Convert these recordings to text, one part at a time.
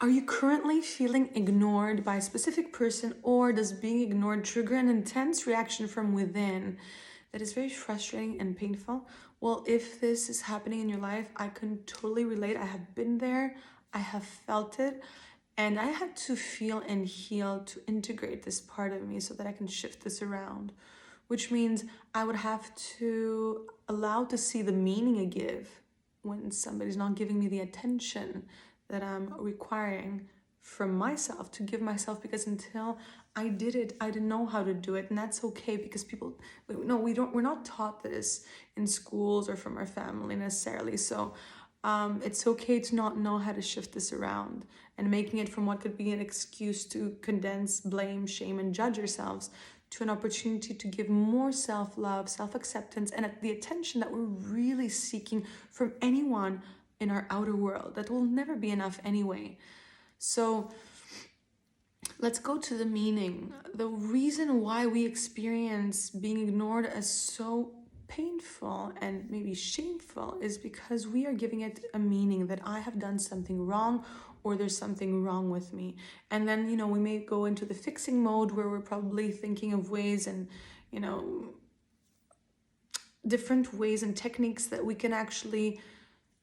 Are you currently feeling ignored by a specific person, or does being ignored trigger an intense reaction from within that is very frustrating and painful? Well, if this is happening in your life, I can totally relate. I have been there, I have felt it, and I had to feel and heal to integrate this part of me so that I can shift this around, which means I would have to allow to see the meaning I give when somebody's not giving me the attention that I'm requiring from myself to give myself, because until I did it, I didn't know how to do it. And that's okay, because people, no, we're not taught this in schools or from our family necessarily. So it's okay to not know how to shift this around, and making it from what could be an excuse to condense, blame, shame, and judge ourselves to an opportunity to give more self-love, self-acceptance, and the attention that we're really seeking from anyone in our outer world. That will never be enough anyway. So let's go to the meaning. The reason why we experience being ignored as so painful and maybe shameful is because we are giving it a meaning that I have done something wrong, or there's something wrong with me. And then, we may go into the fixing mode where we're probably thinking of ways and, different ways and techniques that we can actually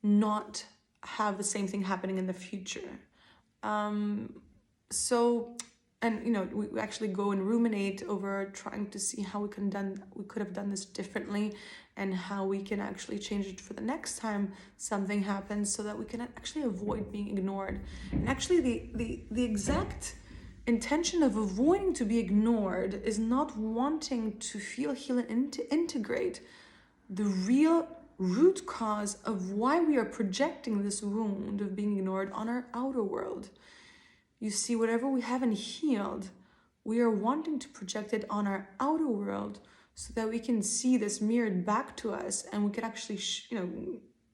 not have the same thing happening in the future. We actually go and ruminate over trying to see how we could have done this differently, and how we can actually change it for the next time something happens, so that we can actually avoid being ignored. And actually the exact intention of avoiding to be ignored is not wanting to feel, heal, and to integrate the real root cause of why we are projecting this wound of being ignored on our outer world. You see, whatever we haven't healed, we are wanting to project it on our outer world so that we can see this mirrored back to us, and we can actually,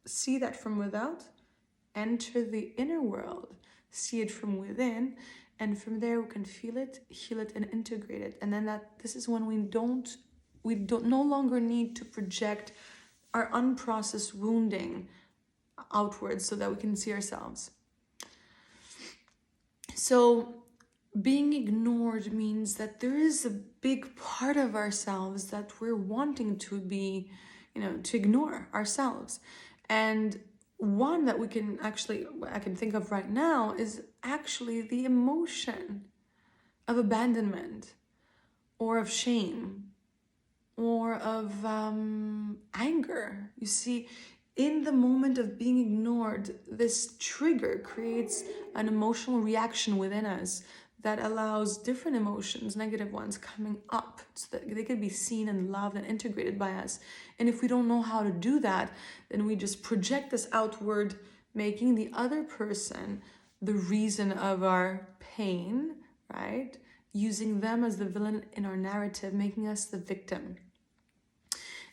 see that from without, enter the inner world, see it from within, and from there we can feel it, heal it, and integrate it. And then this is when we no longer need to project our unprocessed wounding outwards so that we can see ourselves. So being ignored means that there is a big part of ourselves that we're wanting to be, to ignore ourselves. And one that I can think of right now is actually the emotion of abandonment, or of shame, or of anger. You see, in the moment of being ignored, this trigger creates an emotional reaction within us that allows different emotions, negative ones, coming up so that they can be seen and loved and integrated by us. And if we don't know how to do that, then we just project this outward, making the other person the reason of our pain, right? Using them as the villain in our narrative, making us the victim.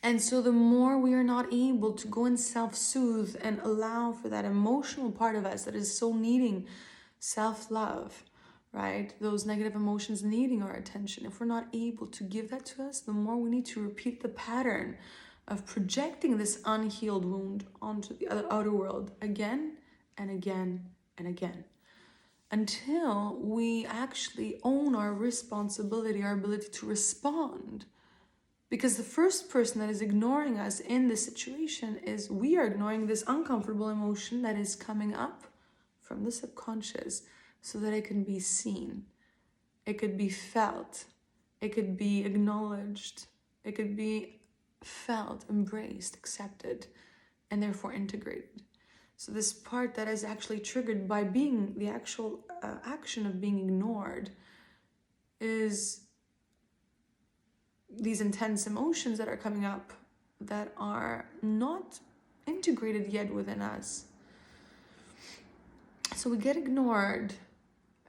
And so the more we are not able to go and self-soothe and allow for that emotional part of us that is so needing self-love, right? Those negative emotions needing our attention. If we're not able to give that to us, the more we need to repeat the pattern of projecting this unhealed wound onto the outer world again and again and again, until we actually own our responsibility, our ability to respond. Because the first person that is ignoring us in this situation is we are ignoring this uncomfortable emotion that is coming up from the subconscious so that it can be seen. It could be felt. It could be acknowledged. It could be felt, embraced, accepted, and therefore integrated. So this part that is actually triggered by being the actual action of being ignored is these intense emotions that are coming up that are not integrated yet within us. So we get ignored,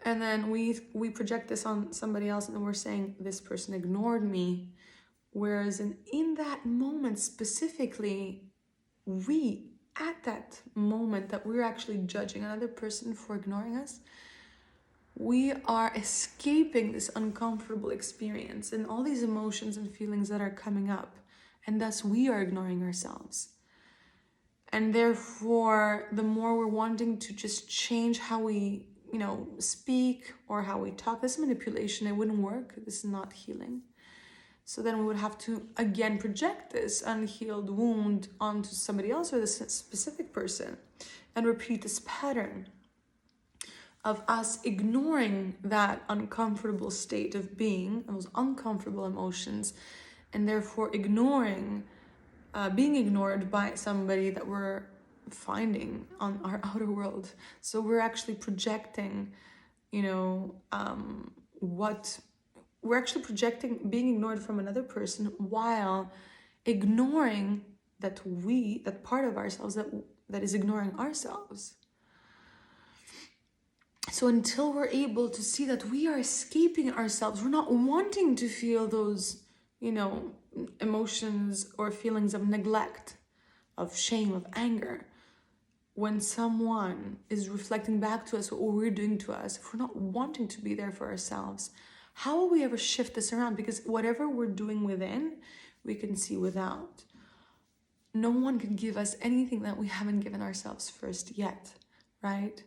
and then we project this on somebody else, and then we're saying, this person ignored me. Whereas in that moment specifically, at that moment that we're actually judging another person for ignoring us, we are escaping this uncomfortable experience and all these emotions and feelings that are coming up, and thus we are ignoring ourselves. And therefore, the more we're wanting to just change how we speak or how we talk. This manipulation, it wouldn't work. This is not healing. So then we would have to again project this unhealed wound onto somebody else or this specific person and repeat this pattern of us ignoring that uncomfortable state of being, those uncomfortable emotions, and therefore being ignored by somebody that we're finding on our outer world. So we're actually projecting, we're actually projecting being ignored from another person while ignoring that part of ourselves that is ignoring ourselves. So until we're able to see that we are escaping ourselves, we're not wanting to feel those, emotions or feelings of neglect, of shame, of anger. When someone is reflecting back to us what we're doing to us, if we're not wanting to be there for ourselves, how will we ever shift this around? Because whatever we're doing within, we can see without. No one can give us anything that we haven't given ourselves first yet, right?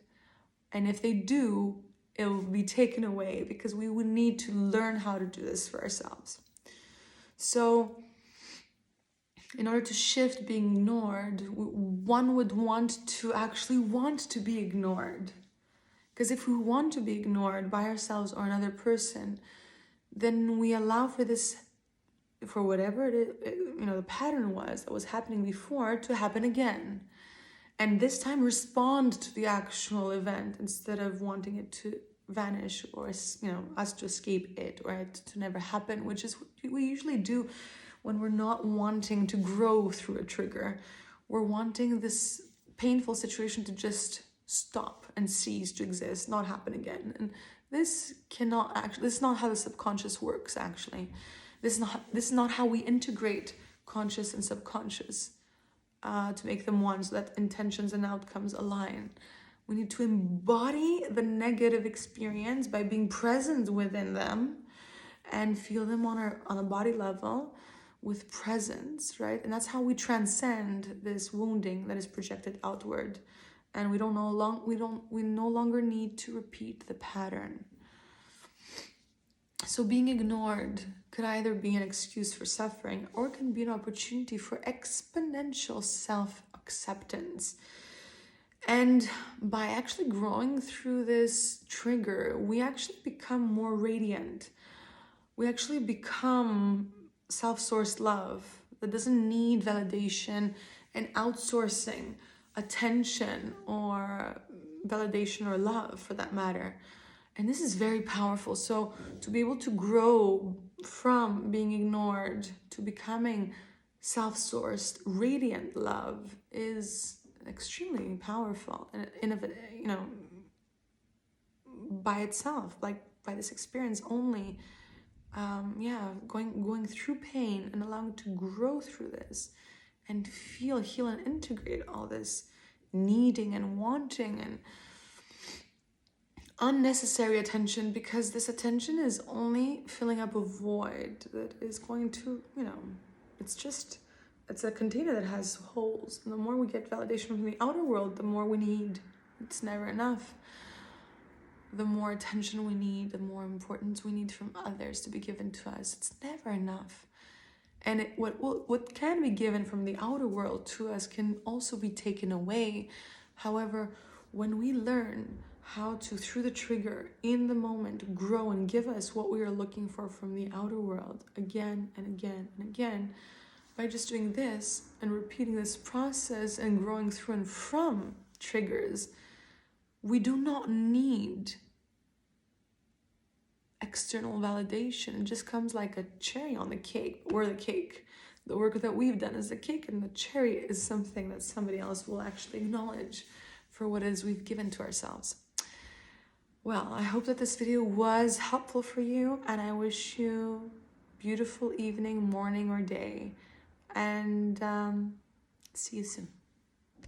And if they do, it will be taken away because we would need to learn how to do this for ourselves. So in order to shift being ignored, one would want to actually want to be ignored. Because if we want to be ignored by ourselves or another person, then we allow for this, for whatever it is, the pattern was that was happening before to happen again. And this time respond to the actual event instead of wanting it to vanish or, us to escape it or it to never happen, which is what we usually do when we're not wanting to grow through a trigger. We're wanting this painful situation to just stop and cease to exist, not happen again. And this is not how the subconscious works, actually. This is not how we integrate conscious and subconscious to make them one so that intentions and outcomes align. We need to embody the negative experience by being present within them and feel them on a body level with presence, right? And that's how we transcend this wounding that is projected outward. And we no longer need to repeat the pattern. So being ignored could either be an excuse for suffering or can be an opportunity for exponential self-acceptance. And by actually growing through this trigger, we actually become more radiant. We actually become self-sourced love that doesn't need validation and outsourcing attention or validation or love for that matter. And this is very powerful. So to be able to grow from being ignored to becoming self-sourced, radiant love is extremely powerful and innovative, by itself, like by this experience only. Going through pain and allowing to grow through this and feel, heal, and integrate all this needing and wanting and unnecessary attention, because this attention is only filling up a void that is going to, it's a container that has holes. And the more we get validation from the outer world, the more we need. It's never enough. The more attention we need, the more importance we need from others to be given to us. It's never enough. And what can be given from the outer world to us can also be taken away. However, when we learn how to, through the trigger, in the moment, grow and give us what we are looking for from the outer world again and again and again, by just doing this and repeating this process and growing through and from triggers, we do not need external validation. It just comes like a cherry on the cake. We're the cake. The work that we've done is the cake, and the cherry is something that somebody else will actually acknowledge for what it is we've given to ourselves. Well, I hope that this video was helpful for you, and I wish you beautiful evening, morning, or day, and see you soon.